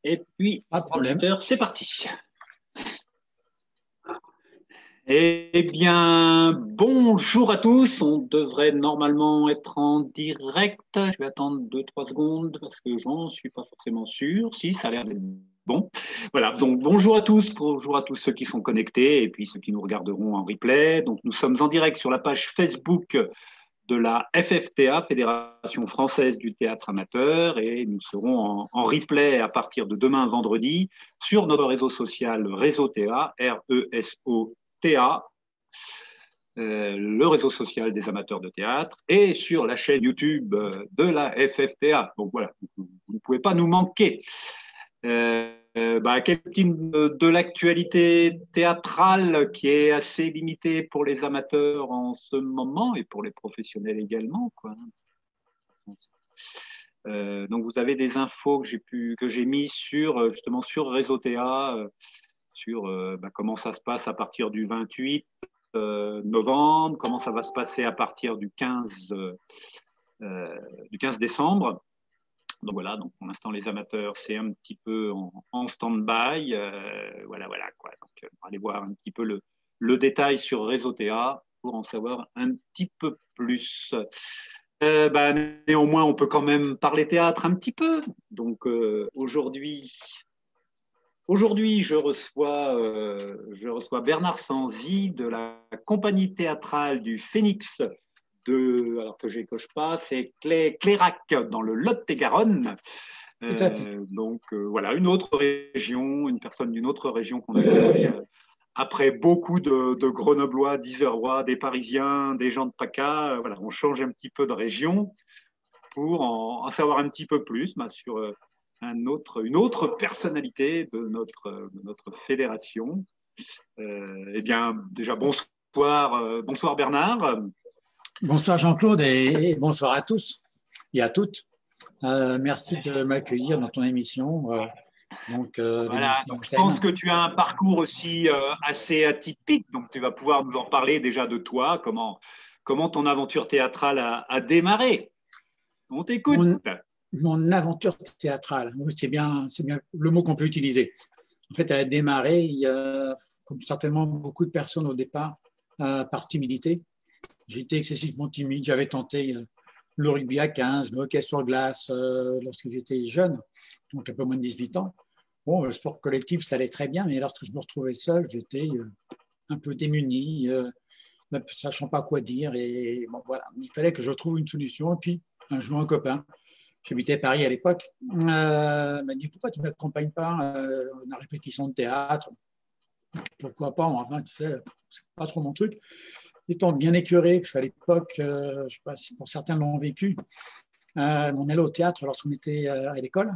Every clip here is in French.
Et puis, Pas de problème. 18 h, c'est parti. Eh bien, bonjour à tous. On devrait normalement être en direct. Je vais attendre 2, 3 secondes parce que j'en suis pas forcément sûr. Si, ça a l'air d'être bon. Voilà. Donc, bonjour à tous ceux qui sont connectés et puis ceux qui nous regarderont en replay. Donc, nous sommes en direct sur la page Facebook de la FFTA, Fédération française du théâtre amateur, et nous serons en replay à partir de demain vendredi sur notre réseau social Réseau TA, RESOTA, le réseau social des amateurs de théâtre, et sur la chaîne YouTube de la FFTA. Donc voilà, vous ne pouvez pas nous manquer. Quel type de l'actualité théâtrale qui est assez limitée pour les amateurs en ce moment et pour les professionnels également, quoi. Donc vous avez des infos que j'ai mis sur justement sur Réseau TA, sur comment ça se passe à partir du 28 novembre, comment ça va se passer à partir du 15 décembre. Donc voilà, donc pour l'instant les amateurs c'est un petit peu en stand-by, voilà quoi. Donc allez voir un petit peu le détail sur Réseau TA pour en savoir un petit peu plus. Néanmoins, on peut quand même parler théâtre un petit peu. Donc aujourd'hui, je reçois Bernard Sanzi de la compagnie théâtrale du Phénix alors que je n'écoche pas, c'est Clérac dans le Lot-et-Garonne. Tout à fait. Voilà, une autre région, une personne d'une autre région qu'on accueille. Après beaucoup de Grenoblois, d'Isérois, des Parisiens, des gens de PACA, voilà, on change un petit peu de région pour en savoir un petit peu plus sur une autre personnalité de notre fédération. Eh bien, déjà, bonsoir Bernard. Bonsoir Jean-Claude et bonsoir à tous et à toutes. Merci de m'accueillir dans ton émission, Voilà, l'émission donc je pense scène. que tu as un parcours aussi assez atypique, donc tu vas pouvoir nous en parler déjà de toi, comment ton aventure théâtrale a démarré. On t'écoute. Mon, mon aventure théâtrale, oui, c'est bien le mot qu'on peut utiliser. En fait, elle a démarré, il y a, comme certainement beaucoup de personnes au départ, par timidité. J'étais excessivement timide, j'avais tenté le rugby à 15, le hockey sur glace lorsque j'étais jeune, donc un peu moins de 18 ans. Bon, le sport collectif, ça allait très bien, mais lorsque je me retrouvais seul, j'étais un peu démuni, ne sachant pas quoi dire. Et bon, voilà, il fallait que je trouve une solution. Et puis, un jour, un copain, j'habitais Paris à l'époque, m'a dit pourquoi tu ne m'accompagnes pas dans la répétition de théâtre? Pourquoi pas? Enfin, tu sais, c'est pas trop mon truc. Étant bien écœuré, parce qu'à l'époque, je ne sais pas si pour certains l'ont vécu, on allait au théâtre lorsqu'on était à l'école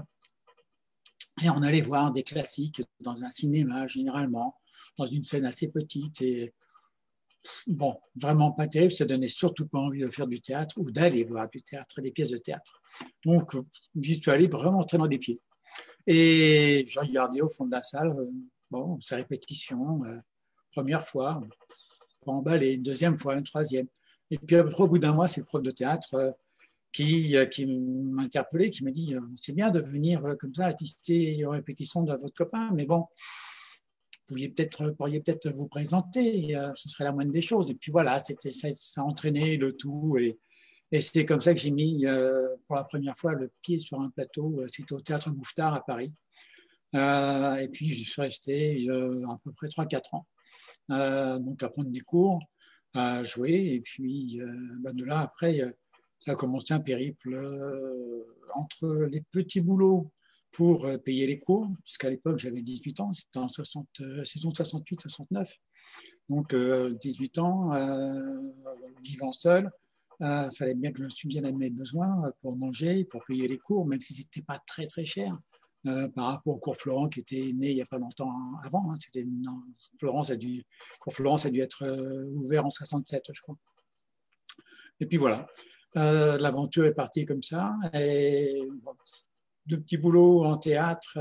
et on allait voir des classiques dans un cinéma généralement, dans une scène assez petite et bon, vraiment pas terrible, ça donnait surtout pas envie de faire du théâtre ou d'aller voir du théâtre, des pièces de théâtre. Donc, j'y suis allé vraiment traînant des pieds. Et j'ai regardé au fond de la salle, bon, ces répétitions, première fois, pas emballé, deuxième fois, une troisième. Et puis, au bout d'un mois, c'est le prof de théâtre qui m'a interpellé, qui m'a dit c'est bien de venir comme ça assister aux répétitions de votre copain, mais bon, pourriez peut-être vous présenter, ce serait la moindre des choses. Et puis voilà, ça a entraîné le tout. Et c'est comme ça que j'ai mis pour la première fois le pied sur un plateau. C'était au Théâtre Mouffetard à Paris. Et puis j'y suis resté à peu près 3 4 ans. Donc à prendre des cours, à jouer. Et puis de là, après, ça a commencé un périple entre les petits boulots pour payer les cours, puisqu'à l'époque j'avais 18 ans, c'était en saison 68-69. Donc 18 ans, vivant seul, il fallait bien que je me souvienne de mes besoins pour manger, pour payer les cours, même si ce n'était pas très très cher. Par rapport au cours Florent qui était né il n'y a pas longtemps avant. Hein, cours Florence a dû être ouvert en 67, je crois. Et puis voilà, l'aventure est partie comme ça. Et bon, de petits boulots en théâtre,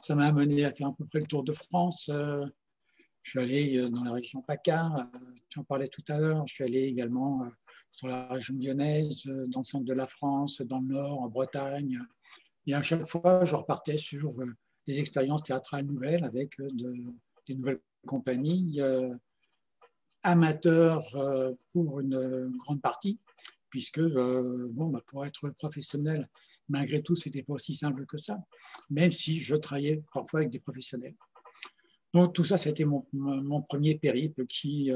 ça m'a amené à faire à peu près le tour de France. Je suis allé dans la région PACA, tu en parlais tout à l'heure. Je suis allé également sur la région lyonnaise, dans le centre de la France, dans le nord, en Bretagne. Et à chaque fois, je repartais sur des expériences théâtrales nouvelles avec des nouvelles compagnies amateurs pour une grande partie, puisque pour être professionnel, malgré tout, ce n'était pas aussi simple que ça, même si je travaillais parfois avec des professionnels. Donc tout ça, c'était mon premier périple qui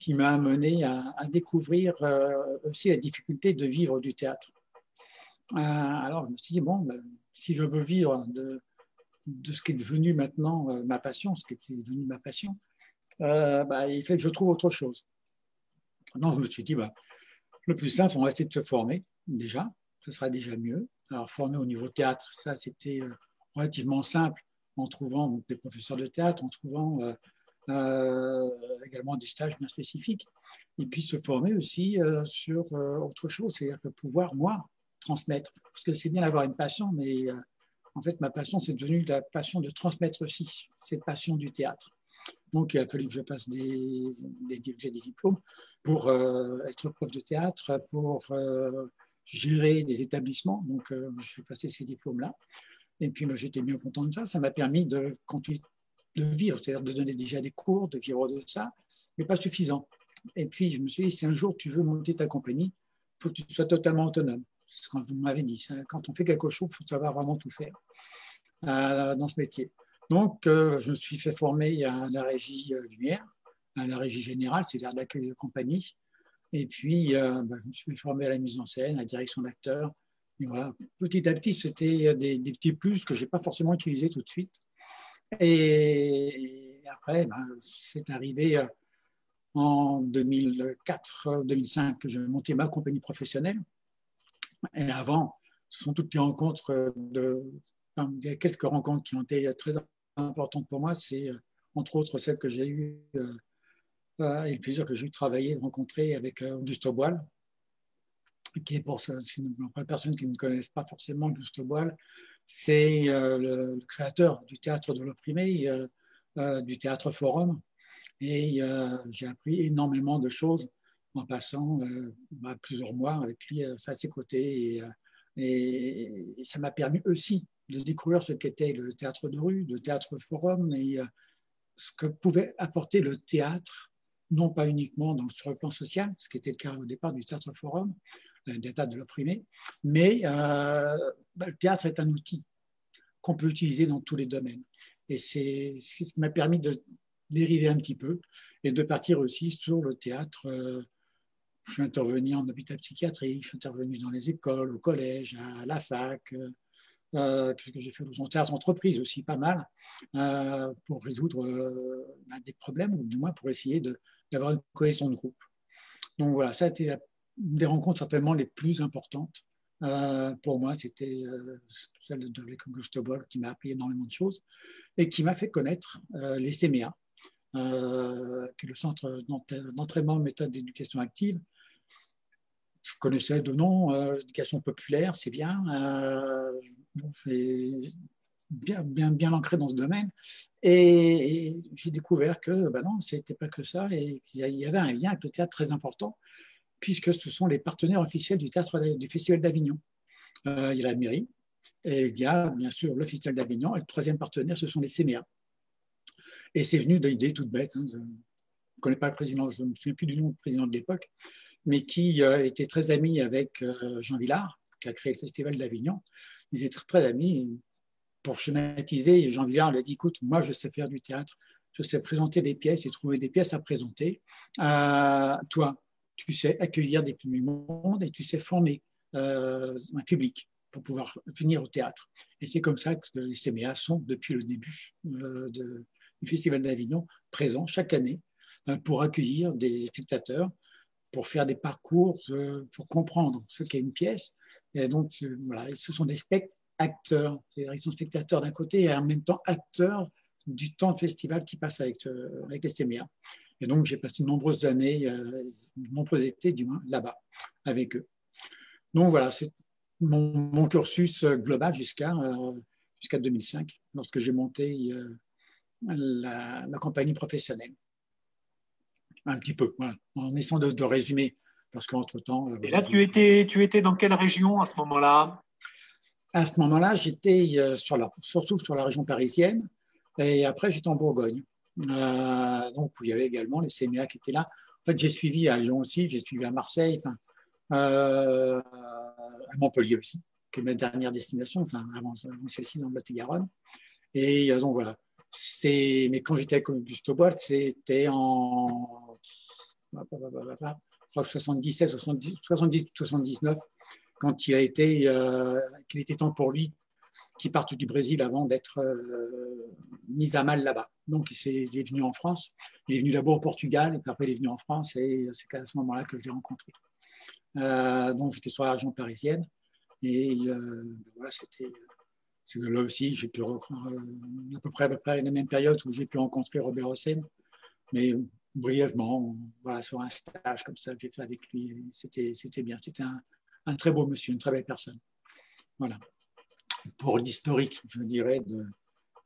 m'a amené à découvrir aussi la difficulté de vivre du théâtre. Alors je me suis dit, si je veux vivre de ce qui est devenu maintenant ma passion, ce qui était devenu ma passion, il fait que je trouve autre chose. Donc je me suis dit, le plus simple, on va essayer de se former déjà, ce sera déjà mieux. Alors former au niveau théâtre, ça c'était relativement simple en trouvant des professeurs de théâtre, en trouvant également des stages bien spécifiques, et puis se former aussi sur autre chose, c'est-à-dire que pouvoir, moi, transmettre. Parce que c'est bien d'avoir une passion, mais en fait, ma passion, c'est devenu la passion de transmettre aussi cette passion du théâtre. Donc, il a fallu que je passe des diplômes pour être prof de théâtre, pour gérer des établissements. Donc, je suis passé ces diplômes-là. Et puis, j'étais bien content de ça. Ça m'a permis de continuer de vivre, c'est-à-dire de donner déjà des cours, de vivre de ça, mais pas suffisant. Et puis, je me suis dit, si un jour tu veux monter ta compagnie, il faut que tu sois totalement autonome. C'est ce que vous m'avez dit. Quand on fait quelque chose, il faut savoir vraiment tout faire dans ce métier. Donc, je me suis fait former à la régie lumière, à la régie générale, c'est-à-dire l'accueil de compagnie. Et puis, je me suis fait former à la mise en scène, à la direction d'acteurs. Et voilà, petit à petit, c'était des petits plus que je n'ai pas forcément utilisés tout de suite. Et après, c'est arrivé en 2004-2005 que j'ai monté ma compagnie professionnelle. Et avant, ce sont toutes les rencontres il y a quelques rencontres qui ont été très importantes pour moi. C'est entre autres celle que j'ai eues et le plaisir que j'ai eu de travailler, de rencontrer avec Auguste Boal, qui est pour les personnes qui ne connaissent pas forcément Auguste Boal, c'est le créateur du théâtre de l'opprimé, du théâtre forum. Et j'ai appris énormément de choses en passant plusieurs mois avec lui à ses côtés. Et ça m'a permis aussi de découvrir ce qu'était le théâtre de rue, le théâtre forum et ce que pouvait apporter le théâtre, non pas uniquement sur le plan social, ce qui était le cas au départ du théâtre forum, des théâtres de l'opprimé, mais le théâtre est un outil qu'on peut utiliser dans tous les domaines. Et c'est ce qui m'a permis de dériver un petit peu et de partir aussi sur le théâtre. Je suis intervenu en hôpital psychiatrique, je suis intervenu dans les écoles, au collège, à la fac. Qu'est-ce que j'ai fait en théâtre entreprise aussi, pas mal, pour résoudre des problèmes, ou du moins pour essayer d'avoir une cohésion de groupe. Donc voilà, ça a été des rencontres certainement les plus importantes. Pour moi, c'était celle avec Auguste Boal qui m'a appris énormément de choses et qui m'a fait connaître les CMEA, qui est le Centre d'entraînement méthode d'éducation active. Je connaissais de nom, l'éducation populaire, c'est bien, c'est bien ancré dans ce domaine. Et j'ai découvert que non, ce n'était pas que ça, et qu'il y avait un lien avec le théâtre très important, puisque ce sont les partenaires officiels du Festival d'Avignon. Il y a la mairie, et il y a bien sûr le Festival d'Avignon, et le troisième partenaire, ce sont les CMEA. Et c'est venu de l'idée toute bête, je ne connais pas le président, je ne me souviens plus du nom du président de l'époque, mais qui était très ami avec Jean Vilar, qui a créé le Festival d'Avignon. Ils étaient très amis. Pour schématiser, Jean Vilar lui a dit, écoute, moi je sais faire du théâtre, je sais présenter des pièces et trouver des pièces à présenter. Toi, tu sais accueillir des publics monde et tu sais former un public pour pouvoir venir au théâtre. Et c'est comme ça que les CMEA sont, depuis le début du Festival d'Avignon, présents chaque année pour accueillir des spectateurs, pour faire des parcours, pour comprendre ce qu'est une pièce. Et donc, voilà, ce sont des acteurs, c'est-à-dire ils sont spectateurs d'un côté et en même temps acteurs du temps de festival qui passe avec les CMEA. Et donc, j'ai passé de nombreuses années, de nombreux étés du moins, là-bas, avec eux. Donc, voilà, c'est mon cursus global jusqu'à 2005, lorsque j'ai monté la compagnie professionnelle. Un petit peu, voilà, en essayant de résumer, parce qu'entre-temps… Et là, tu étais dans quelle région à ce moment-là? À ce moment-là, j'étais surtout sur la région parisienne, et après, j'étais en Bourgogne. Donc, où il y avait également les CMA qui étaient là. En fait, j'ai suivi à Lyon aussi, j'ai suivi à Marseille, enfin, à Montpellier aussi, qui est ma dernière destination, enfin, avant celle-ci dans le Lot-et-Garonne. Et donc, voilà. Mais quand j'étais avec Augusto Boal, c'était en 77, 70, 70, 79, quand il qu'il était temps pour lui qu'il parte du Brésil avant d'être mis à mal là-bas. Donc, il est venu en France. Il est venu d'abord au Portugal, et puis après, il est venu en France, et c'est à ce moment-là que je l'ai rencontré. Donc, j'étais sur la région parisienne, et voilà, là aussi, j'ai pu à peu près la même période où j'ai pu rencontrer Robert Hossein, mais brièvement, voilà, sur un stage comme ça que j'ai fait avec lui, c'était bien. C'était un très beau monsieur, une très belle personne. Voilà. Pour l'historique, je dirais,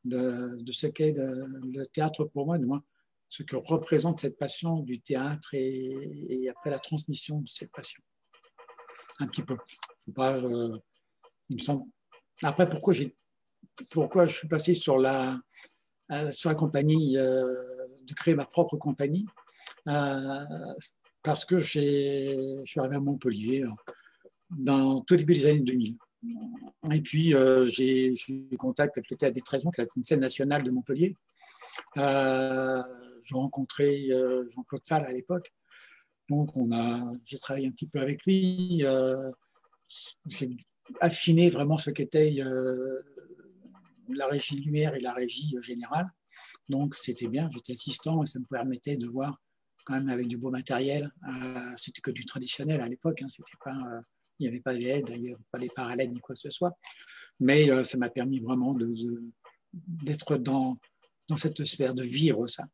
de ce qu'est le théâtre pour moi, de moi, ce que représente cette passion du théâtre et après la transmission de cette passion. Un petit peu. Faut pas, il me semble. Après, pourquoi je suis passé sur la compagnie, de créer ma propre compagnie, parce que je suis arrivé à Montpellier dans tout début des années 2000. Et puis, j'ai eu contact avec le Théâtre des 13 qui est une scène nationale de Montpellier. J'ai rencontré Jean-Claude Fall à l'époque. Donc, j'ai travaillé un petit peu avec lui. J'ai affiné vraiment ce qu'était la régie lumière et la régie générale. Donc, c'était bien. J'étais assistant et ça me permettait de voir quand même avec du beau matériel. C'était que du traditionnel à l'époque. Hein. C'était pas, il n'y avait pas les LED, d'ailleurs, pas les parallèles ni quoi que ce soit. Mais ça m'a permis vraiment d'être dans cette sphère, de vivre ça.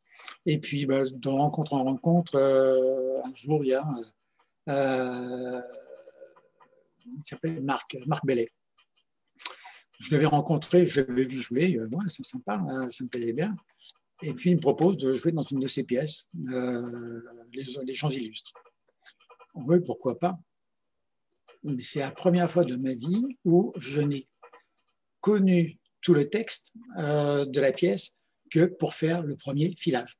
Et puis, de rencontre en rencontre, un jour, il y a il s'appelle Marc Bellet. Je l'avais rencontré, je l'avais vu jouer, ouais, c'est sympa, ça me plaisait bien. Et puis, il me propose de jouer dans une de ses pièces, Les gens illustres. Oui, pourquoi pas. Mais c'est la première fois de ma vie où je n'ai connu tout le texte de la pièce que pour faire le premier filage.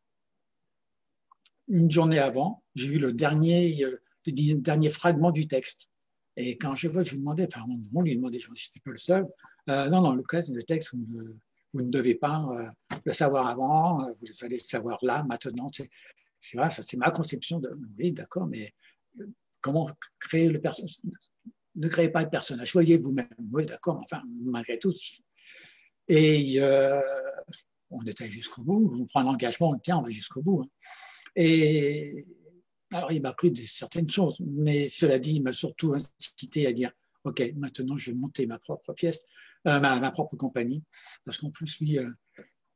Une journée avant, j'ai eu le dernier fragment du texte. Et quand je vois, je lui demandais, enfin, on lui demandait, je n'étais pas le seul, non, le texte, vous ne devez pas le savoir avant, vous allez le savoir là, maintenant. C'est vrai, c'est ma conception de, oui, d'accord, mais comment créer le personnage? Ne créez pas de personnage, soyez vous-même. Oui, d'accord, enfin, malgré tout. Et on est allé jusqu'au bout, on prend l'engagement, on tient, on va jusqu'au bout. Hein. Et alors, il m'a appris certaines choses, mais cela dit, il m'a surtout incité à dire, OK, maintenant, je vais monter ma propre pièce, ma propre compagnie, parce qu'en plus, lui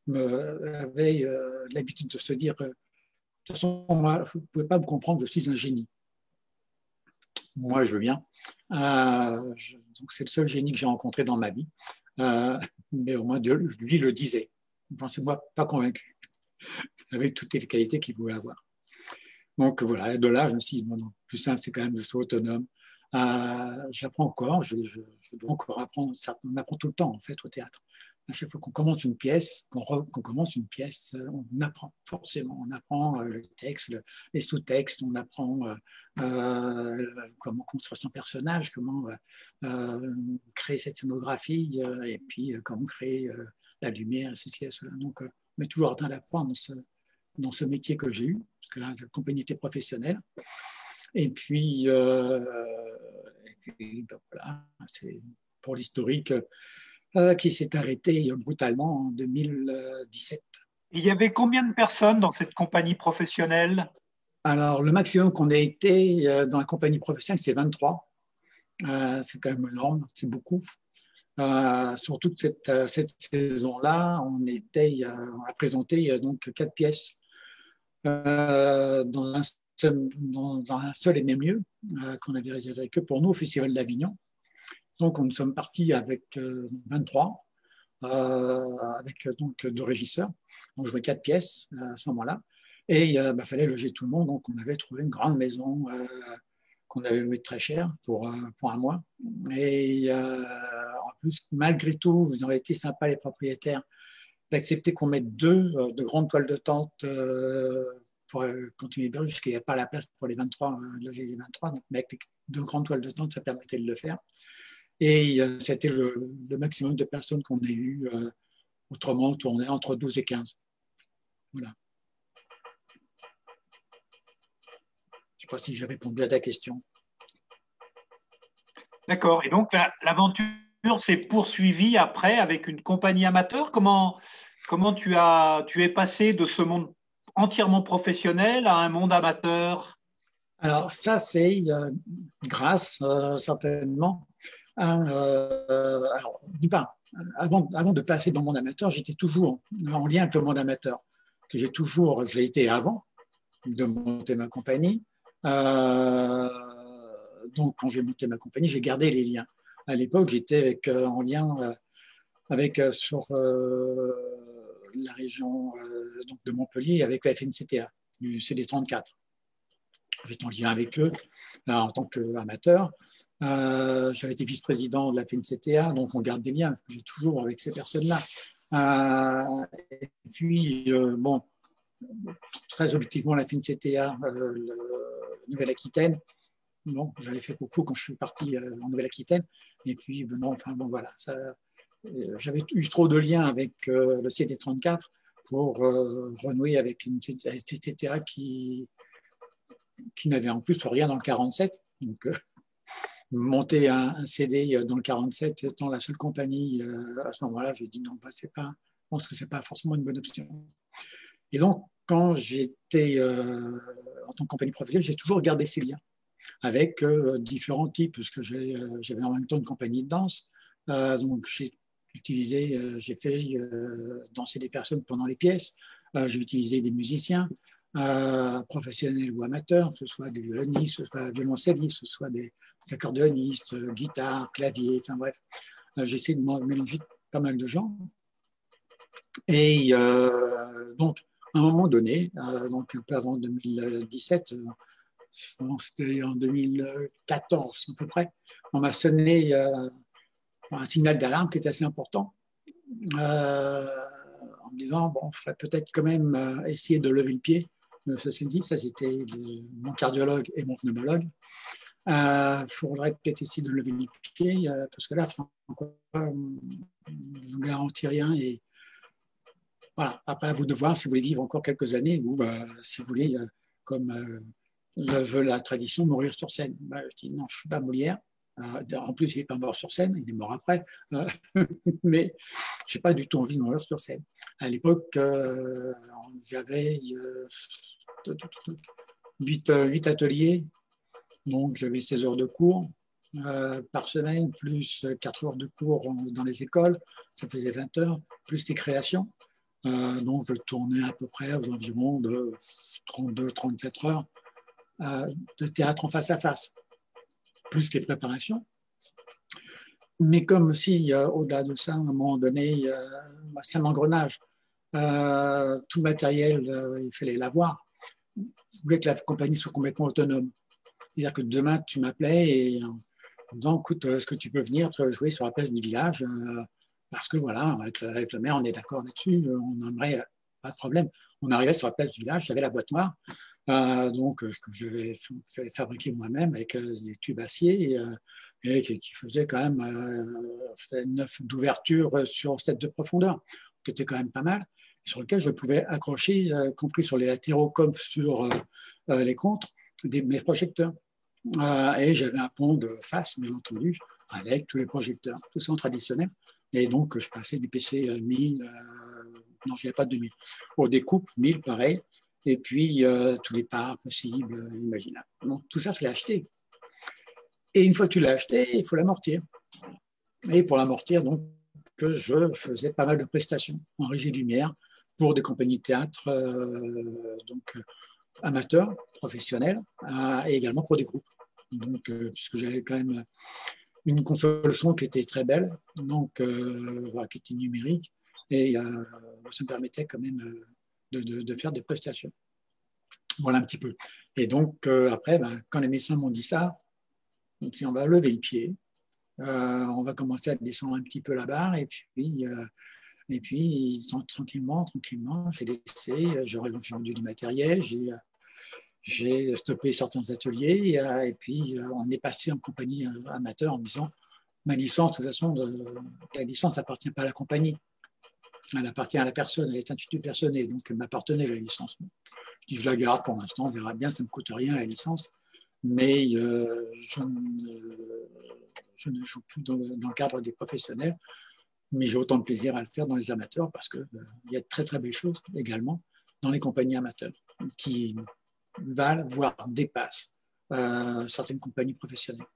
avait l'habitude de se dire, de toute façon, moi, vous ne pouvez pas me comprendre, je suis un génie. Moi, je veux bien. Donc, c'est le seul génie que j'ai rencontré dans ma vie. Mais au moins, lui le disait. J'en suis moi pas convaincu, avec toutes les qualités qu'il pouvait avoir. Donc voilà, de là, je me suis dit, bon, non, plus simple, c'est quand même, je suis autonome. J'apprends encore, je dois encore apprendre, on apprend tout le temps en fait au théâtre. À chaque fois qu'on commence une pièce, qu'on commence une pièce, on apprend forcément. On apprend le texte, les sous-textes, on apprend comment construire son personnage, comment créer cette scénographie, et puis comment créer la lumière, ceci et cela. Donc, mais toujours en train d'apprendre dans ce métier que j'ai eu, parce que là, la compagnie était professionnelle. Et puis voilà, c'est pour l'historique qui s'est arrêté brutalement en 2017. Il y avait combien de personnes dans cette compagnie professionnelle? Alors, le maximum qu'on ait été dans la compagnie professionnelle, c'est 23. C'est quand même énorme, c'est beaucoup. Surtout que cette saison-là, on a présenté donc 4 pièces dans un seul et même lieu qu'on avait réservé que pour nous au Festival d'Avignon. Donc, nous sommes partis avec 23, avec donc 2 régisseurs. On jouait 4 pièces à ce moment-là. Et il fallait loger tout le monde. Donc, on avait trouvé une grande maison qu'on avait louée très cher pour un mois. Et plus, malgré tout, ils ont été sympas, les propriétaires, d'accepter qu'on mette de grandes toiles de tente pour continuer de parce qu'il n'y a pas la place pour les 23, loger les 23. Donc, mais avec deux grandes toiles de tente, ça permettait de le faire. Et c'était le maximum de personnes qu'on ait eu. Autrement, on tournait entre 12 et 15. Voilà. Je ne sais pas si j'ai répondu à ta question. D'accord. Et donc, l'aventure s'est poursuivie après avec une compagnie amateur. Comment tu es passé de ce monde entièrement professionnel à un monde amateur? Alors, ça, c'est grâce, certainement, alors, du part, avant de passer dans le monde amateur, j'étais toujours en lien avec le monde amateur. Je l'ai été avant de monter ma compagnie. Donc, quand j'ai monté ma compagnie, j'ai gardé les liens. À l'époque, j'étais en lien sur la région donc de Montpellier avec la FNCTA, du CD34. J'étais en lien avec eux en tant qu'amateur. J'avais été vice-président de la FNCTA, donc on garde des liens. J'ai toujours avec ces personnes-là. Et puis, bon, très objectivement, la FNCTA, Nouvelle-Aquitaine, bon, j'avais fait coucou quand je suis parti en Nouvelle-Aquitaine. Et puis, non, enfin, bon, voilà. J'avais eu trop de liens avec le CD34 pour renouer avec une FNCTA qui n'avait en plus rien dans le 47. Donc, monter un CD dans le 47 étant la seule compagnie à ce moment-là, j'ai dit non, je pense que ce n'est pas forcément une bonne option. Et donc, quand j'étais en tant que compagnie professionnelle, j'ai toujours gardé ces liens avec différents types, parce que j'avais en même temps une compagnie de danse. Donc, j'ai fait danser des personnes pendant les pièces. J'ai utilisé des musiciens. Professionnels ou amateurs, que ce soit des violonistes, que ce soit des violoncellistes, que ce soit des accordéonistes, guitare, clavier, enfin bref. J'essaie de mélanger pas mal de gens. Et donc, à un moment donné, donc un peu avant 2017, c'était en 2014 à peu près, on m'a sonné un signal d'alarme qui était assez important. En me disant, bon, il faudrait peut-être quand même essayer de lever le pied. Ceci dit, ça c'était mon cardiologue et mon pneumologue. Il faudrait peut-être essayer de lever le pied, parce que là, franchement, je ne vous garantis rien. Et voilà, après à vous de voir si vous voulez vivre encore quelques années ou si vous voulez, comme le veut la tradition, mourir sur scène. Je dis non, je ne suis pas Molière. En plus, il n'est pas mort sur scène, il est mort après. Mais je n'ai pas du tout envie de mourir sur scène. À l'époque, j'avais 8 ateliers, donc j'avais 16 heures de cours par semaine, plus 4 heures de cours dans les écoles, ça faisait 20 heures, plus les créations. Donc je tournais à peu près aux environs de 32-34 heures de théâtre en face à face, plus les préparations. Mais comme si, au-delà de ça, à un moment donné, c'est un engrenage. Tout matériel, il fallait l'avoir. Je voulais que la compagnie soit complètement autonome. C'est-à-dire que demain, tu m'appelais et en disant, écoute, est-ce que tu peux venir jouer sur la place du village parce que voilà, avec le maire, on est d'accord là-dessus, on aimerait, pas de problème. On arrivait sur la place du village, j'avais la boîte noire, donc que j'avais fabriqué moi-même avec des tubes acier et qui faisait quand même 9 d'ouverture sur 7 de profondeur, qui était quand même pas mal, sur lequel je pouvais accrocher, compris sur les latéraux comme sur les contres, mes projecteurs. Et j'avais un pont de face, bien entendu, avec tous les projecteurs, tout ça en traditionnel. Et donc, je passais du PC 1000, non, je n'avais pas 2000, aux découpes 1000, pareil, et puis tous les parts possibles, imaginables. Donc, tout ça, il fallait acheter. Et une fois que tu l'as acheté, il faut l'amortir. Et pour l'amortir, donc, je faisais pas mal de prestations en régie lumière pour des compagnies de théâtre, donc amateurs, professionnels, et également pour des groupes. Donc, puisque j'avais quand même une console son qui était très belle, donc voilà, qui était numérique, et ça me permettait quand même de faire des prestations. Voilà un petit peu. Et donc après, quand les médecins m'ont dit ça, on va lever le pied, On va commencer à descendre un petit peu la barre et puis tranquillement, j'ai laissé, j'ai vendu du matériel, j'ai stoppé certains ateliers et puis on est passé en compagnie amateur en me disant ma licence, de toute façon, la licence n'appartient pas à la compagnie, elle appartient à la personne, elle est un titre personnel, donc elle m'appartenait la licence. Je dis je la garde pour l'instant, on verra bien, ça ne me coûte rien la licence, mais je ne joue plus dans le cadre des professionnels, mais j'ai autant de plaisir à le faire dans les amateurs parce qu'il y a de très très belles choses également dans les compagnies amateurs qui valent, voire dépassent certaines compagnies professionnelles.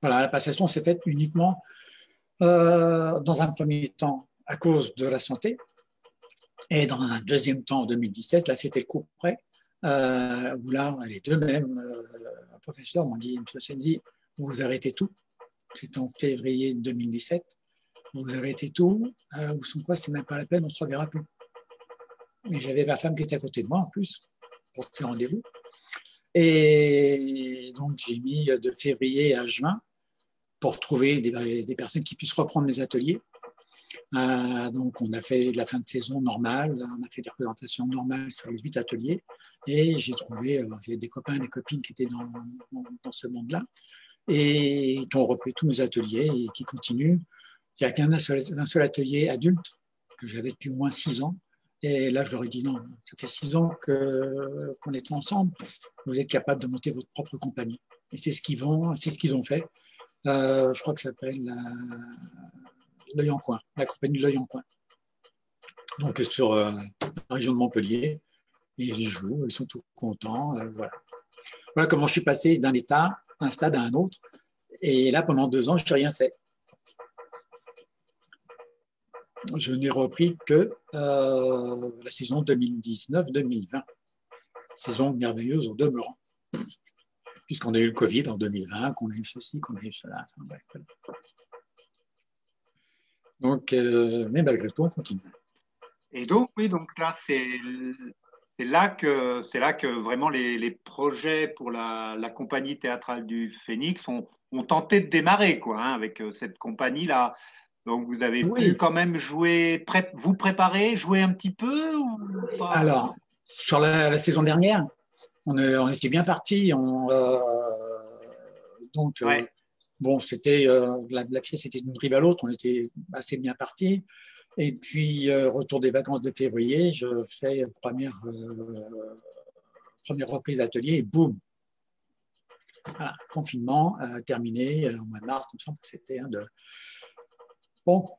Voilà, la passation s'est faite uniquement dans un premier temps à cause de la santé et dans un deuxième temps en 2017, là c'était le coup près, où là les deux mêmes professeurs m'ont dit, M. Senzi, vous arrêtez tout, c'était en février 2017, vous arrêtez tout, ou sont quoi, c'est même pas la peine, on se reverra plus. Et j'avais ma femme qui était à côté de moi en plus pour ces rendez-vous. Et donc j'ai mis de février à juin pour trouver des personnes qui puissent reprendre mes ateliers. Donc on a fait la fin de saison normale, on a fait des représentations normales sur les 8 ateliers et j'ai trouvé j'ai des copains et des copines qui étaient dans ce monde-là et qui ont repris tous mes ateliers et qui continuent. Il n'y a qu'un seul atelier adulte que j'avais depuis au moins 6 ans. Et là, je leur ai dit non, ça fait 6 ans qu'on est ensemble, vous êtes capable de monter votre propre compagnie. Et c'est ce qu'ils ont fait. Je crois que ça s'appelle l'Œil en Coin, la compagnie de l'Œil en Coin. Donc sur la région de Montpellier, et ils jouent, ils sont tous contents. Voilà. Voilà comment je suis passé d'un stade à un autre. Et là, pendant 2 ans, je n'ai rien fait. Je n'ai repris que la saison 2019-2020. Saison merveilleuse au demeurant. Puisqu'on a eu le Covid en 2020, qu'on a eu ceci, qu'on a eu cela. Enfin, bref, voilà. Donc, mais malgré tout, on continue. Et donc, oui, donc là, c'est là que vraiment les projets pour la compagnie théâtrale du Phénix ont tenté de démarrer, quoi, hein, avec cette compagnie-là. Donc, vous avez pu Oui, quand même jouer, vous préparer, jouer un petit peu ou pas? alors, sur la saison dernière, on était bien partis. Donc, Ouais. bon, c'était la pièce était d'une rive à l'autre, on était assez bien partis. Et puis, retour des vacances de février, je fais première reprise d'atelier et boum, voilà, confinement terminé au mois de mars, il me semble que c'était Bon,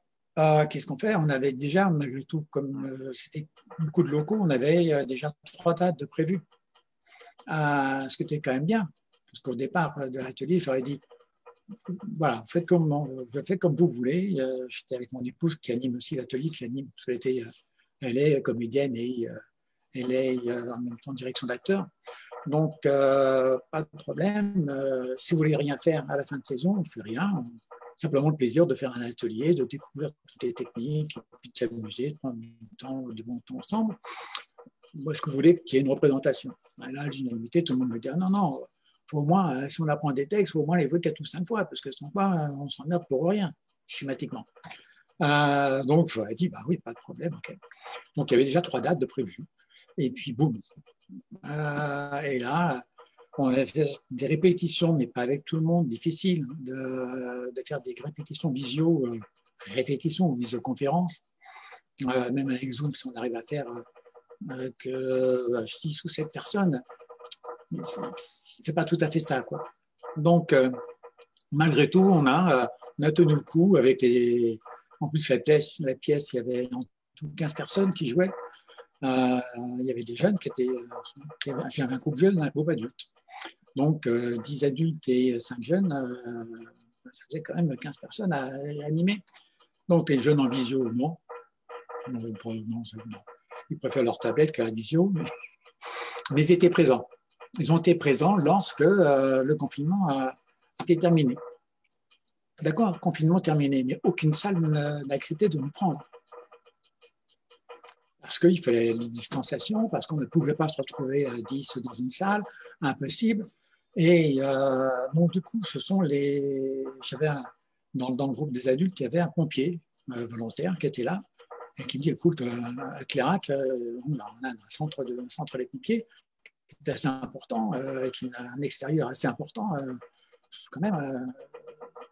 qu'est-ce qu'on fait? On avait déjà, malgré tout, comme c'était beaucoup de locaux, on avait déjà 3 dates de prévues, ce qui était quand même bien. Parce qu'au départ de l'atelier, j'aurais dit, voilà, faites comme vous voulez. J'étais avec mon épouse qui anime aussi l'atelier, parce elle est comédienne et elle est en même temps direction d'acteur. Donc, pas de problème. Si vous voulez rien faire à la fin de saison, on ne fait rien. Simplement le plaisir de faire un atelier, de découvrir toutes les techniques, puis de s'amuser, de prendre du bon temps ensemble. Moi, ce que vous voulez, qu'il y ait une représentation. Là, l'unanimité, tout le monde me dit non, non, faut au moins, si on apprend des textes, il faut au moins les jouer 4 ou 5 fois, parce que sinon, on s'emmerde pour rien, schématiquement. Donc, j'aurais dit, bah oui, pas de problème. Okay. Donc, il y avait déjà 3 dates de prévues. Et puis, boum. Et là, on a fait des répétitions, mais pas avec tout le monde, difficile de faire des répétitions visio, répétitions ou visioconférences. Même avec Zoom, si on arrive à faire que 6 ou 7 personnes, c'est pas tout à fait ça, quoi. Donc, malgré tout, on a tenu le coup avec en plus, la pièce, il y avait en tout 15 personnes qui jouaient. Il y avait des jeunes j'avais un groupe jeune, un groupe adulte. Donc, 10 adultes et 5 jeunes, ça faisait quand même 15 personnes à animer. Donc, les jeunes en visio, non. Non. Ils préfèrent leur tablette qu'à la visio, mais ils étaient présents. Ils ont été présents lorsque le confinement a été terminé. D'accord, confinement terminé, mais aucune salle n'a accepté de nous prendre. Parce qu'il fallait les distanciations, parce qu'on ne pouvait pas se retrouver à 10 dans une salle, impossible. Et donc, du coup, dans le groupe des adultes, il y avait un pompier volontaire qui était là et qui me dit, écoute, à Clairac, on a un centre des pompiers qui est assez important, qui a un extérieur assez important. Quand même,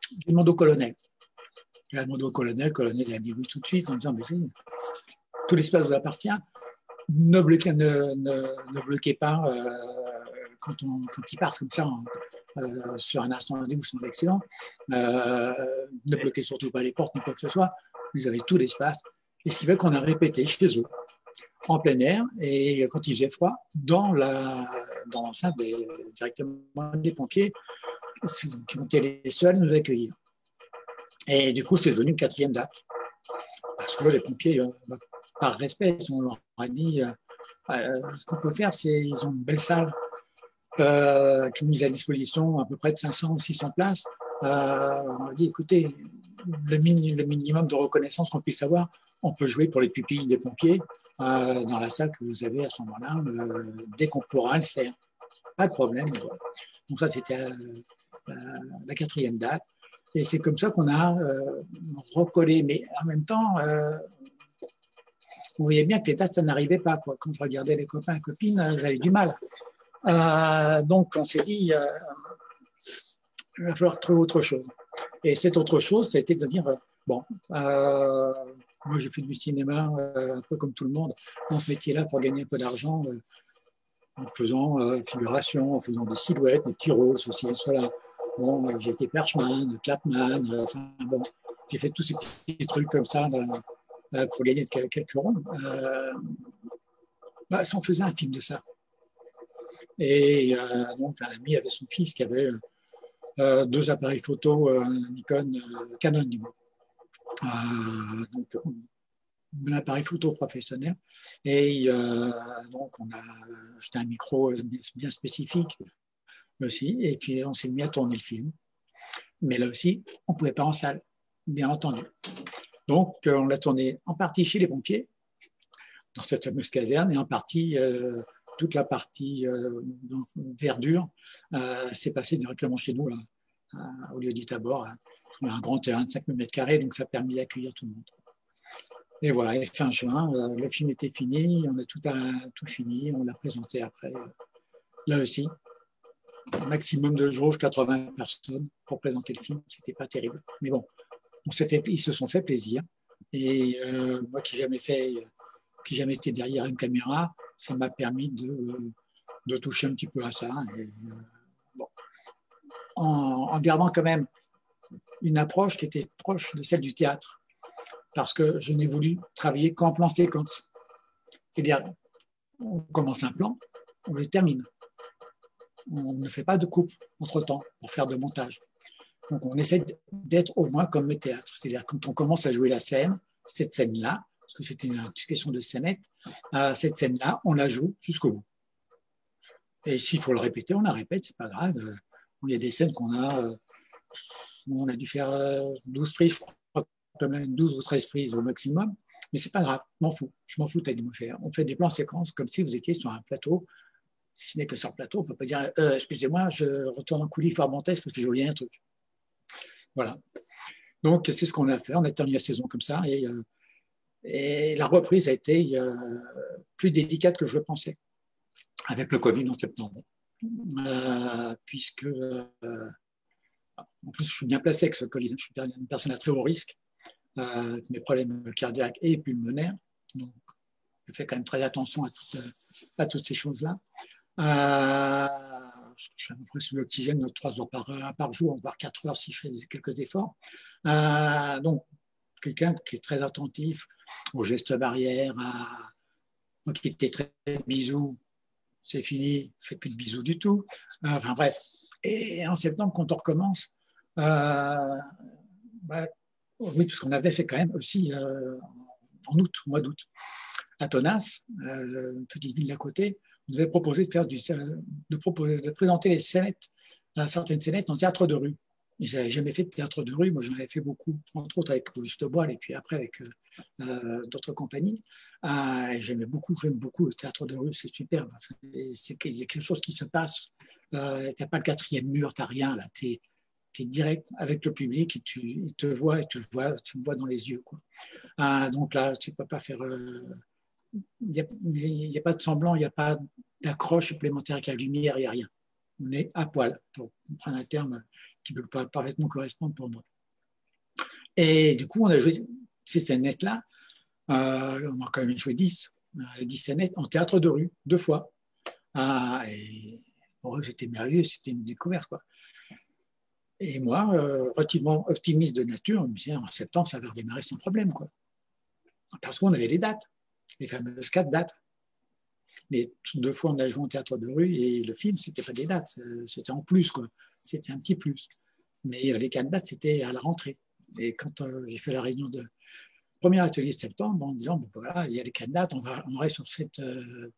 je demande au colonel. Je demandé au colonel, le colonel a dit oui tout de suite en disant, mais tout l'espace vous appartient, ne bloquez pas quand ils partent comme ça sur un incendie ou sur un accident. Ne bloquez surtout pas les portes ni quoi que ce soit. Vous avez tout l'espace. Et ce qui fait qu'on a répété chez eux, en plein air, et quand il faisait froid, dans l'enceinte directement des pompiers, qui ont été les seuls à nous accueillir. Et du coup, c'est devenu une 4e date. Parce que les pompiers, par respect, on leur a dit ce qu'on peut faire, c'est ils ont une belle salle qui est mise à disposition, à peu près de 500 ou 600 places. On a dit, écoutez, le minimum de reconnaissance qu'on puisse avoir, on peut jouer pour les pupilles des pompiers dans la salle que vous avez à ce moment-là, dès qu'on pourra le faire. Pas de problème. Donc ça, c'était la 4e date. Et c'est comme ça qu'on a recollé. Mais en même temps, on voyait bien que les dates, ça n'arrivait pas. Quoi. Quand je regardais les copains et copines, ils avaient du mal. Donc, on s'est dit, il va falloir trouver autre chose. Et cette autre chose, ça a été de dire, moi, j'ai fait du cinéma un peu comme tout le monde, dans ce métier-là, pour gagner un peu d'argent, en faisant figuration, en faisant des silhouettes, des petits rôles, ceci et cela. Bon, j'ai été perchman, clapman, j'ai fait tous ces petits trucs comme ça pour gagner quelques euros. Si on faisait un film de ça. Et donc, un ami avait son fils qui avait 2 appareils photo, Nikon, Canon, du moins. Donc, un appareil photo professionnel. Et donc, on a acheté un micro bien spécifique aussi. Et puis, on s'est mis à tourner le film. Mais là aussi, on ne pouvait pas en salle, bien entendu. Donc, on l'a tourné en partie chez les pompiers, dans cette fameuse caserne, et en partie, toute la partie verdure s'est passée directement chez nous, au lieu du Tabor. On a un grand terrain de 5 000 m², donc ça a permis d'accueillir tout le monde. Et voilà, et fin juin, le film était fini, on a tout fini, on l'a présenté après. Là aussi, maximum de jauge, 80 personnes pour présenter le film, c'était pas terrible. Mais bon, ils se sont fait plaisir. Et moi qui n'ai jamais été derrière une caméra, ça m'a permis de toucher un petit peu à ça. Et, en gardant quand même une approche qui était proche de celle du théâtre, parce que je n'ai voulu travailler qu'en plan séquence. C'est-à-dire, on commence un plan, on le termine. On ne fait pas de coupe entre-temps pour faire de montage. Donc, on essaie d'être au moins comme le théâtre. C'est-à-dire, quand on commence à jouer la scène, cette scène-là, parce que c'était une question de scénette, cette scène-là, on la joue jusqu'au bout. Et s'il faut le répéter, on la répète, c'est pas grave. Il y a des scènes on a dû faire 12 prises, je crois, 12 ou 13 prises au maximum, mais c'est pas grave, je m'en fous. Je m'en fous de faire. On fait des plans séquences comme si vous étiez sur un plateau. Si ce n'est que sur le plateau, on ne peut pas dire excusez-moi, je retourne en coulisses voir mon texte parce que j'ai oublié un truc. Voilà. Donc, c'est ce qu'on a fait. On a terminé la saison comme ça. Et la reprise a été plus délicate que je le pensais, avec le Covid en septembre. Puisque, en plus, je suis bien placé avec ce Covid. Je suis une personne à très haut risque, avec mes problèmes cardiaques et pulmonaires. Donc, je fais quand même très attention à toutes ces choses-là. Je suis à peu près sous l'oxygène 3 heures par jour, voire 4 heures si je fais quelques efforts. Donc, quelqu'un qui est très attentif aux gestes barrières, qui était très bisous, c'est fini, je ne fais plus de bisous du tout. Enfin bref. Et en septembre, quand on recommence, oui, parce qu'on avait fait quand même aussi en août, au mois d'août, à Tonas, une petite ville d'à côté, on nous avait proposé de présenter les scénettes, certaines scénettes en théâtre de rue. Ils n'avaient jamais fait de théâtre de rue, moi j'en avais fait beaucoup, entre autres avec Auguste Boal et puis après avec d'autres compagnies. J'aime beaucoup le théâtre de rue, c'est superbe. C'est quelque chose qui se passe Tu n'as pas le quatrième mur, tu n'as rien là. Tu es direct avec le public et il te voit et tu le vois dans les yeux, quoi. Donc là, tu ne peux pas faire. Il n'y a pas de semblant, il n'y a pas d'accroche supplémentaire avec la lumière, il n'y a rien. On est à poil, pour prendre un terme qui ne peut pas parfaitement correspondre pour moi. Et du coup, on a joué ces scénettes-là. On a quand même joué 10 scénettes en théâtre de rue, 2 fois. Et pour eux, c'était merveilleux, c'était une découverte, quoi. Et moi, relativement optimiste de nature, je me disais, en septembre, ça va redémarrer sans problème, quoi. Parce qu'on avait les dates, les fameuses 4 dates. Les 2 fois, on a joué en théâtre de rue et le film, c'était pas des dates, c'était en plus, quoi. C'était un petit plus. Mais les 4 dates, c'était à la rentrée. Et quand j'ai fait la réunion de premier atelier de septembre, en disant, bon, voilà, il y a les 4 dates, on reste sur cette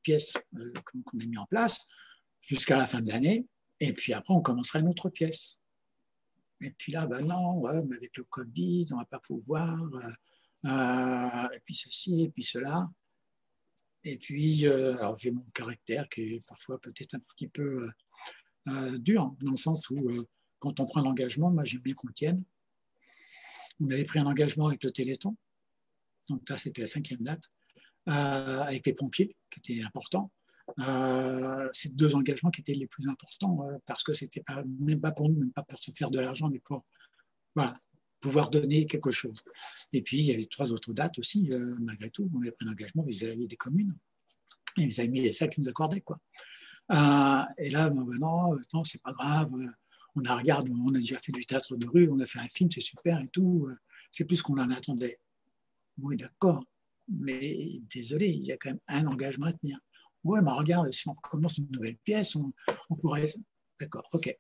pièce qu'on a mis en place jusqu'à la fin de l'année, et puis après, on commencera une autre pièce. Et puis là, ben non, ouais, mais avec le Covid, on ne va pas pouvoir, et puis ceci, et puis cela. Et puis, alors j'ai mon caractère qui est parfois peut-être un petit peu dur, dans le sens où quand on prend l'engagement, moi j'aime bien qu'on le tienne. On avait pris un engagement avec le Téléthon, donc là c'était la 5e date, avec les pompiers, qui était important. C'est 2 engagements qui étaient les plus importants, parce que c'était même pas pour nous, même pas pour se faire de l'argent, mais pour voilà, pouvoir donner quelque chose. Et puis il y avait 3 autres dates aussi, malgré tout, on avait pris un engagement vis-à-vis des communes, et ils avaient mis les salles qu'ils nous accordaient, quoi. Et là, non, c'est pas grave, on a déjà fait du théâtre de rue, on a fait un film, c'est super et tout, c'est plus qu'on en attendait. Oui, d'accord, mais désolé, il y a quand même un engagement à tenir. Ouais, mais regarde, si on commence une nouvelle pièce, on pourrait. D'accord, ok.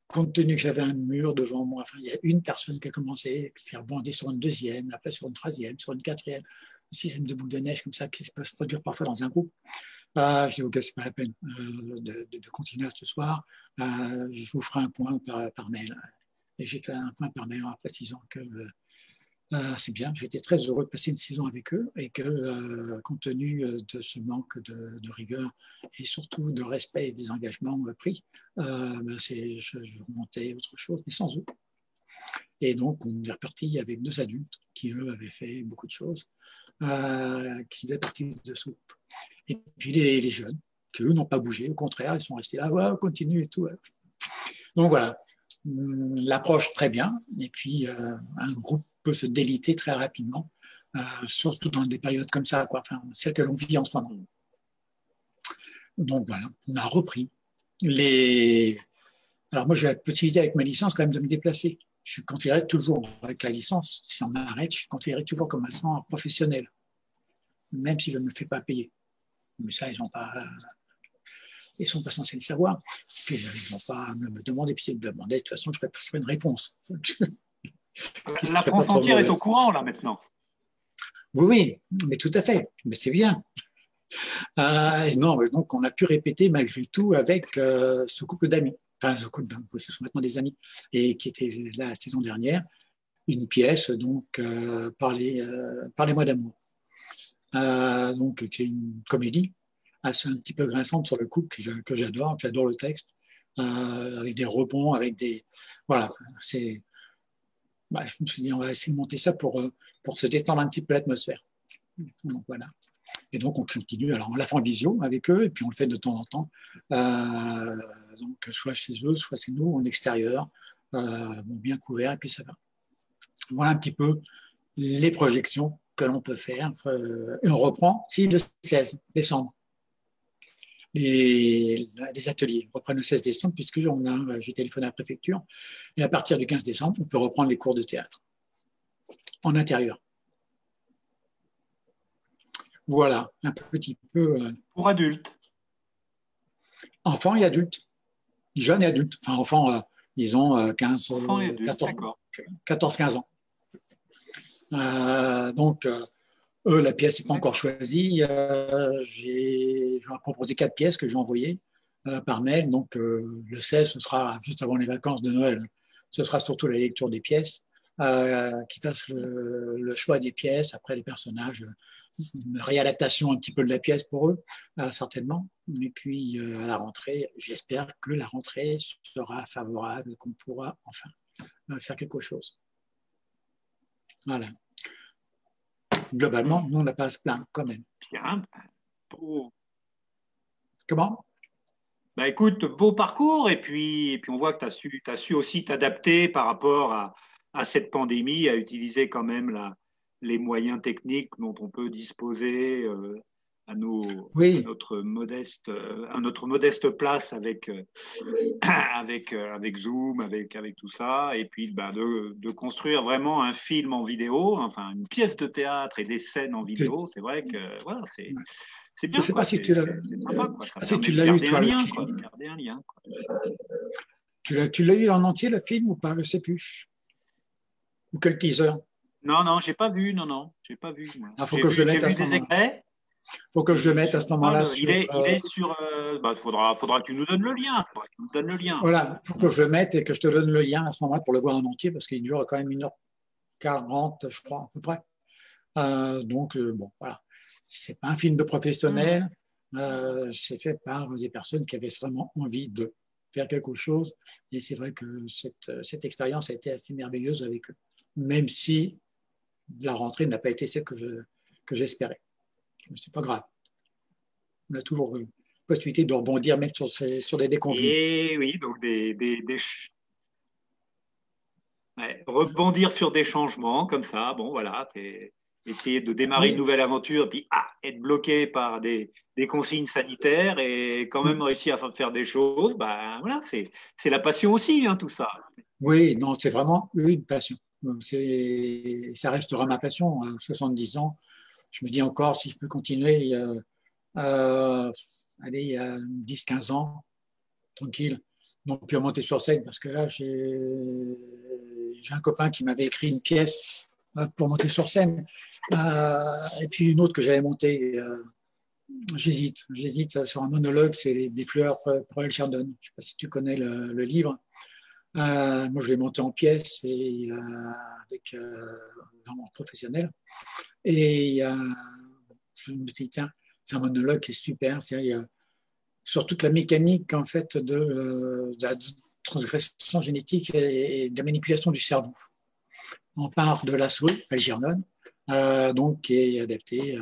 Compte tenu que j'avais un mur devant moi, enfin, il y a une personne qui a commencé, qui s'est rebondie sur une 2e, après sur une 3e, sur une 4e, un système de boucle de neige comme ça qui peut se produire parfois dans un groupe. Je dis, ok, c'est pas la peine de continuer ce soir. Je vous ferai un point par mail. Et j'ai fait un point par mail en précisant que c'est bien, j'étais très heureux de passer une saison avec eux et que, compte tenu de ce manque de rigueur et surtout de respect des engagements pris, je remontais autre chose, mais sans eux. Et donc, on est reparti avec 2 adultes qui, eux, avaient fait beaucoup de choses, qui faisaient partie de ce groupe. Et puis les jeunes, qui, eux, n'ont pas bougé, au contraire, ils sont restés là, ouais, on continue et tout. Ouais. Donc voilà, l'approche très bien, et puis un groupe peut se déliter très rapidement, surtout dans des périodes comme ça, quoi, enfin, celles que l'on vit en ce moment. Donc voilà, on a repris. Alors moi, j'ai la possibilité avec ma licence quand même de me déplacer. Je suis considéré toujours, avec la licence, si on m'arrête, je suis considéré toujours comme un professionnel, même si je ne me fais pas payer. Mais ça, ils ne sont pas censés le savoir. Puis, ils n'ont pas à me demander, puis s'ils me demandaient, de toute façon, je ferais une réponse. La France entière est au courant, là, maintenant. Oui, mais tout à fait. Mais c'est bien. Non, donc on a pu répéter malgré tout avec ce couple d'amis. Enfin, ce sont maintenant des amis, et qui était là la saison dernière, une pièce, donc, Parlez-moi d'amour. Donc, c'est une comédie un petit peu grinçante sur le couple que j'adore, qui adore le texte, avec des rebonds, avec des. Voilà, c'est. Je me suis dit, on va essayer de monter ça pour se détendre un petit peu l'atmosphère. Donc, voilà. Et donc, on continue. Alors, on la fait en visio avec eux, et puis on le fait de temps en temps. Donc, soit chez eux, soit chez nous, en extérieur, bien couvert, et puis ça va. Voilà un petit peu les projections que l'on peut faire. Et on reprend, si, le 16 décembre. Les ateliers reprennent le 16 décembre, puisque j'ai téléphoné à la préfecture, et à partir du 15 décembre, on peut reprendre les cours de théâtre en intérieur. Voilà, un petit peu. Pour adultes. Enfants et adultes. Jeunes et adultes. Enfin, enfants, ils ont 15, Enfants et adultes, 14-15 ans. Donc, eux, la pièce n'est pas encore choisie. Je leur ai proposé 4 pièces que j'ai envoyées par mail. Donc, le 16, ce sera juste avant les vacances de Noël. Ce sera surtout la lecture des pièces, qui fassent le choix des pièces, après les personnages une réadaptation un petit peu de la pièce pour eux, certainement. Et puis, à la rentrée, j'espère que la rentrée sera favorable, qu'on pourra enfin faire quelque chose. Voilà. Globalement, nous, on n'a pas à se plaindre quand même. Bien. Beau. Comment? Bah, écoute, beau parcours, et puis on voit que tu as su aussi t'adapter par rapport à cette pandémie, à utiliser quand même les moyens techniques dont on peut disposer Oui, à notre modeste place avec Zoom, avec tout ça, et puis bah, de construire vraiment un film en vidéo, enfin une pièce de théâtre et des scènes en vidéo. C'est vrai que voilà, c'est je ne bien, sais quoi. pas si tu l'as, C'est sympa, quoi. je sais Ça pas si tu permet de l'as eu, garder un toi, le lien, quoi. film. De garder un lien, quoi. Tu l'as eu en entier, le film, ou pas? Je ne sais plus. Ou que le teaser. Non, non, j'ai pas vu, non, non, j'ai pas vu, moi. Il faut que je le J'ai mette à vu ce des moment-là. extraits, Faut que je le mais mette à j'ai ce pas moment-là sur. il est sur. Bah, faudra que tu nous donnes le lien. Faudra que tu nous donnes le lien. Voilà, il faut que je le mette et que je te donne le lien à ce moment-là pour le voir en entier parce qu'il dure quand même 1h40, je crois, à peu près. Donc, bon, voilà. C'est pas un film de professionnel. C'est fait par des personnes qui avaient vraiment envie de faire quelque chose. Et c'est vrai que cette expérience a été assez merveilleuse avec eux, même si la rentrée n'a pas été celle que j'espérais. Mais c'est pas grave. On a toujours possibilité de rebondir même sur des déconvenus. Et oui, donc ouais, rebondir sur des changements comme ça, bon voilà, essayer de démarrer une Oui. nouvelle aventure, puis être bloqué par des consignes sanitaires et quand même réussir à faire des choses, ben voilà, c'est la passion aussi, hein, tout ça. Oui, non, c'est vraiment une passion. Ça restera ma passion. À 70 ans, je me dis encore si je peux continuer, allez, 10-15 ans, tranquille, non plus à monter sur scène, parce que là, j'ai un copain qui m'avait écrit une pièce pour monter sur scène, et puis une autre que j'avais montée. J'hésite sur un monologue, c'est des fleurs pour El Sheldon. Je ne sais pas si tu connais le livre. Moi, je l'ai monté en pièces et avec dans mon professionnel. Et je me suis dit, tiens, c'est un monologue qui est super. Sur toute la mécanique en fait de la transgression génétique et de la manipulation du cerveau. On part de la souris, Algernon, donc qui est adapté.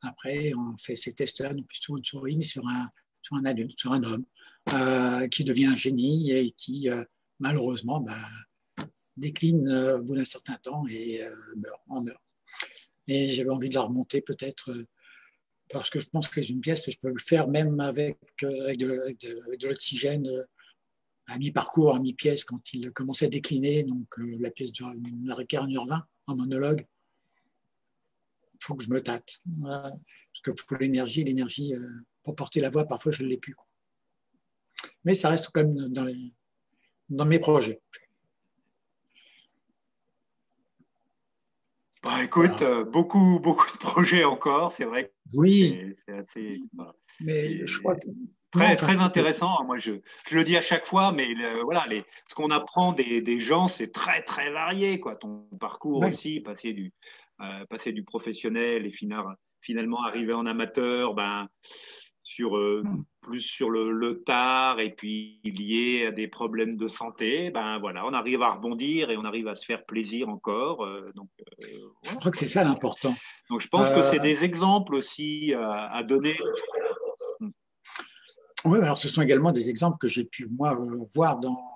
Après, on fait ces tests-là, non plus sur une souris, mais sur un adulte, sur un homme, qui devient un génie et qui, malheureusement, décline au bout d'un certain temps et en meurt. Et j'avais envie de la remonter peut-être parce que je pense que c'est une pièce, je peux le faire même avec de l'oxygène à mi-parcours, à mi-pièce, quand il commençait à décliner. Donc la pièce dure 1h15, 1h20 en monologue. Il faut que je me tâte. Voilà. Parce que pour l'énergie, pour porter la voix, parfois je ne l'ai plus. Mais ça reste quand même dans mes projets. Bah, écoute, Voilà. beaucoup de projets encore, c'est vrai que Oui, c'est assez. Voilà. mais je crois que non, Très, enfin, très intéressant. Moi, je le dis à chaque fois, mais voilà, ce qu'on apprend des gens, c'est très, très varié, quoi. Ton parcours ouais. aussi, passer du professionnel et finalement arriver en amateur, ben, plus sur le tard et puis lié à des problèmes de santé, ben voilà, on arrive à rebondir et on arrive à se faire plaisir encore. Je Voilà, crois que quoi. c'est ça l'important. Donc, je pense que Euh, c'est des exemples aussi à donner. oui, alors ce sont également des exemples que j'ai pu moi voir dans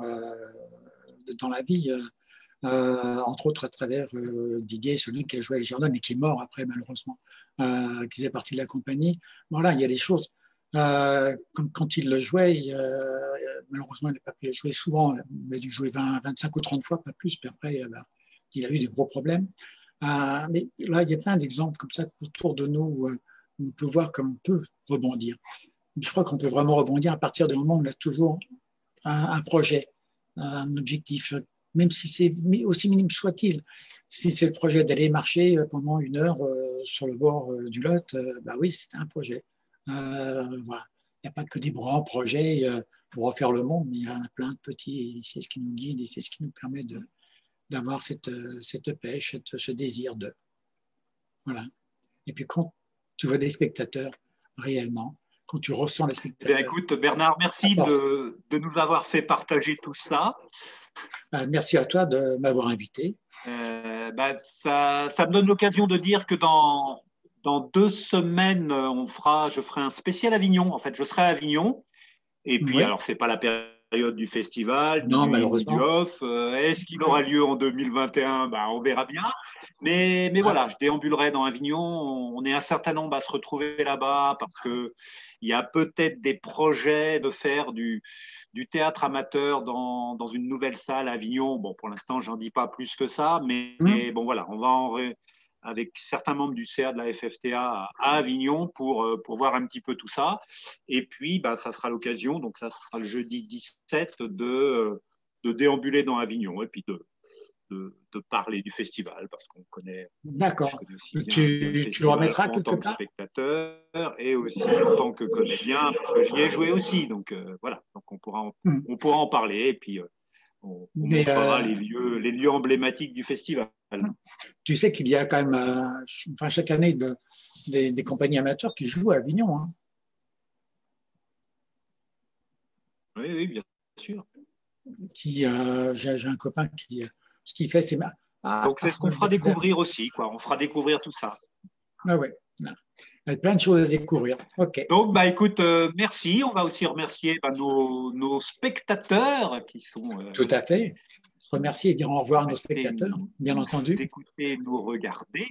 la vie. Entre autres à travers Didier, celui qui a joué Algernon et qui est mort après malheureusement, qui faisait partie de la compagnie. Voilà, il y a des choses. Comme quand il le jouait, malheureusement il n'a pas pu le jouer souvent, il a dû jouer 20, 25 ou 30 fois, pas plus, puis après il a eu des gros problèmes. Mais là, il y a plein d'exemples comme ça autour de nous où on peut voir comme on peut rebondir. Je crois qu'on peut vraiment rebondir à partir du moment où on a toujours un projet, un objectif, même si c'est aussi minime soit-il. Si c'est le projet d'aller marcher pendant 1 heure sur le bord du Lot, bah oui, c'est un projet. Voilà. Il n'y a pas que des grands projets pour refaire le monde, mais il y en a plein de petits, et c'est ce qui nous guide et c'est ce qui nous permet d'avoir cette pêche, ce désir de. Voilà. Et puis tu vois des spectateurs réellement, quand tu ressens les spectateurs. Bien, écoute, Bernard, merci de nous avoir fait partager tout ça. Merci à toi de m'avoir invité. Ça me donne l'occasion de dire que dans 2 semaines, je ferai un spécial Avignon. En fait, je serai à Avignon. Et puis, Oui. alors, c'est pas la période du festival, Non, du malheureusement. off. Est-ce qu'il aura lieu en 2021? On verra bien. Mais voilà, je déambulerai dans Avignon. On est un certain nombre à se retrouver là-bas parce que il y a peut-être des projets de faire du théâtre amateur dans une nouvelle salle à Avignon. Bon, pour l'instant, j'en dis pas plus que ça, mais bon, voilà, on va avec certains membres du CA de la FFTA à Avignon pour voir un petit peu tout ça. Et puis, ça sera l'occasion, donc ça sera le jeudi 17, de déambuler dans Avignon et puis de parler du festival parce qu'on connaît. D'accord. Tu le remettras quelque part? En tant que spectateur et aussi en tant que comédien, parce que j'y ai joué aussi. Donc voilà, donc on pourra en parler et puis on montrera les lieux emblématiques du festival. Tu sais qu'il y a quand même, chaque année, des compagnies amateurs qui jouent à Avignon. Hein. Oui, bien sûr. J'ai un copain qui, ce qu'il fait, c'est donc c'est ce qu'on fera découvrir aussi, quoi. On fera découvrir tout ça. Ah ouais. Il y a plein de choses à découvrir. Ok. Donc, écoute, merci. On va aussi remercier nos spectateurs qui sont. Tout à fait. Remercier et dire au revoir à nos spectateurs, bien entendu. D'écouter, nous regarder.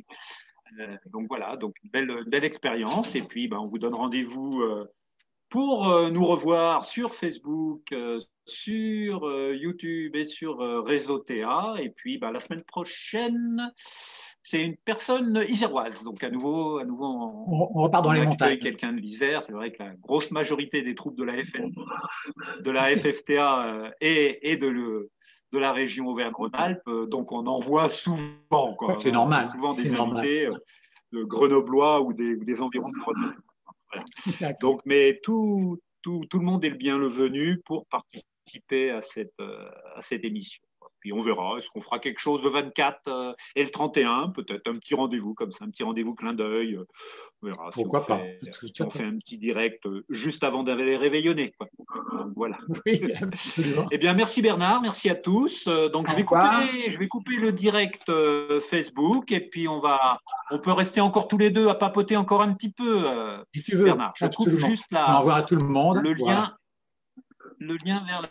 Donc voilà, donc une belle expérience. Et puis, on vous donne rendez-vous pour nous revoir sur Facebook, sur YouTube et sur Réseau TA. Et puis, la semaine prochaine, c'est une personne iséroise. Donc, à nouveau on repart dans les montagnes. Quelqu'un de l'Isère. C'est vrai que la grosse majorité des troupes de la FFTA et de la région Auvergne-Rhône-Alpes. Donc, on en voit souvent. C'est normal. Souvent des invités de grenoblois ou des environs de Grenoble. Voilà. Donc, mais tout le monde est le bienvenu pour participer à cette émission. Puis on verra, est-ce qu'on fera quelque chose le 24 et le 31, peut-être un petit rendez-vous comme ça, un petit rendez-vous clin d'œil. On verra. Pourquoi pas? Si on fait un petit direct juste avant d'aller réveillonner. Quoi. Donc voilà. Oui, absolument. Eh bien, merci Bernard, merci à tous. Donc je vais couper le direct Facebook et puis on peut rester encore tous les deux à papoter encore un petit peu. Si tu veux, Bernard, je coupe juste on envoie à tout le monde. Le lien vers